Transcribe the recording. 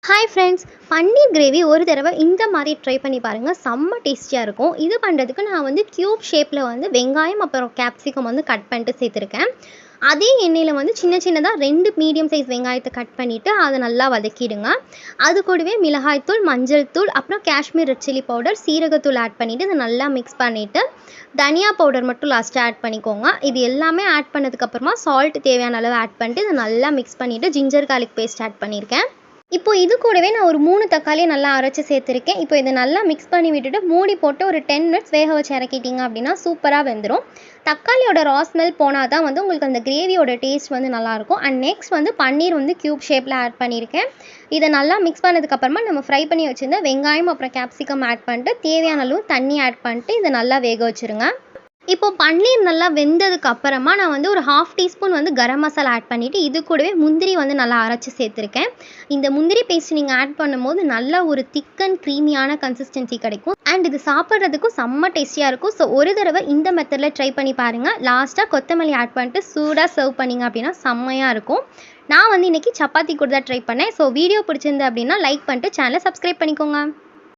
Hi friends, பன்னீர் gravy ஒரு தடவை இந்த மாதிரி ட்ரை பண்ணி பாருங்கள். செம்ம டேஸ்டியாக இருக்கும். இது பண்ணுறதுக்கு நான் வந்து க்யூப் ஷேப்பில் வந்து வெங்காயம் அப்புறம் கேப்சிகம் வந்து கட் பண்ணிட்டு சேர்த்துருக்கேன். அதே எண்ணெயில் வந்து சின்ன சின்னதாக 2 மீடியம் சைஸ் வெங்காயத்தை கட் பண்ணிவிட்டு அதை நல்லா வதக்கிடுங்க. அது கூடவே மிளகாய்த்தூள், மஞ்சள் தூள், அப்புறம் காஷ்மீர் ரெட் சில்லி பவுடர், சீரகத்தூள் ஆட் பண்ணிவிட்டு இதை நல்லா மிக்ஸ் பண்ணிவிட்டு தனியா பவுடர் மட்டும் லாஸ்ட்டாக ஆட் பண்ணிக்கோங்க. இது எல்லாமே ஆட் பண்ணதுக்கப்புறமா சால்ட் தேவையான அளவு ஆட் பண்ணிட்டு இதை நல்லா மிக்ஸ் பண்ணிவிட்டு ஜிஞ்சர் கார்லிக் பேஸ்ட் ஆட் பண்ணியிருக்கேன். இப்போ இது கூடவே நான் ஒரு 3 தக்காளியை நல்லா அரைச்சி சேர்த்துருக்கேன். இப்போ இதை நல்லா மிக்ஸ் பண்ணி விட்டுட்டு மூடி போட்டு ஒரு 10 மினிட்ஸ் வேக வச்சு இறக்கிட்டிங்க அப்படின்னா சூப்பராக வெந்துடும். தக்காளியோட ரா ஸ்மெல் போனால் தான் வந்து உங்களுக்கு அந்த கிரேவியோட டேஸ்ட் வந்து நல்லாயிருக்கும். அண்ட் நெக்ஸ்ட் வந்து பன்னீர் வந்து க்யூப் ஷேப்பில் ஆட் பண்ணியிருக்கேன். இதை நல்லா மிக்ஸ் பண்ணதுக்கப்புறமா நம்ம ஃப்ரை பண்ணி வச்சுருந்த வெங்காயம் அப்புறம் கேப்சிகம் ஆட் பண்ணிட்டு தேவையான அளவு தண்ணி ஆட் பண்ணிட்டு இதை நல்லா வேக வச்சுருங்க. இப்போ பன்னீர் நல்லா வெந்ததுக்கு அப்புறமா நான் வந்து ஒரு 1/2 டீஸ்பூன் வந்து கரம் மசாலா ஆட் பண்ணிவிட்டு இது கூடவே முந்திரி வந்து நல்லா அரைச்சி சேர்த்துருக்கேன். இந்த முந்திரி பேஸ்ட் நீங்கள் ஆட் பண்ணும்போது நல்லா ஒரு திக் அண்ட் க்ரீமியான கன்சிஸ்டன்சி கிடைக்கும். அண்ட் இது சாப்பிட்றதுக்கும் செம்ம டேஸ்டியாக இருக்கும். ஸோ ஒரு தடவை இந்த மெத்தடில் ட்ரை பண்ணி பாருங்கள். லாஸ்ட்டாக கொத்தமல்லி ஆட் பண்ணிட்டு சூடாக சர்வ் பண்ணிங்க அப்படின்னா செம்மையாக இருக்கும். நான் வந்து இன்றைக்கி சப்பாத்தி கூட தான் ட்ரை பண்ணேன். ஸோ வீடியோ பிடிச்சிருந்து அப்படின்னா லைக் பண்ணிட்டு சேனலை சப்ஸ்கிரைப் பண்ணிக்கோங்க.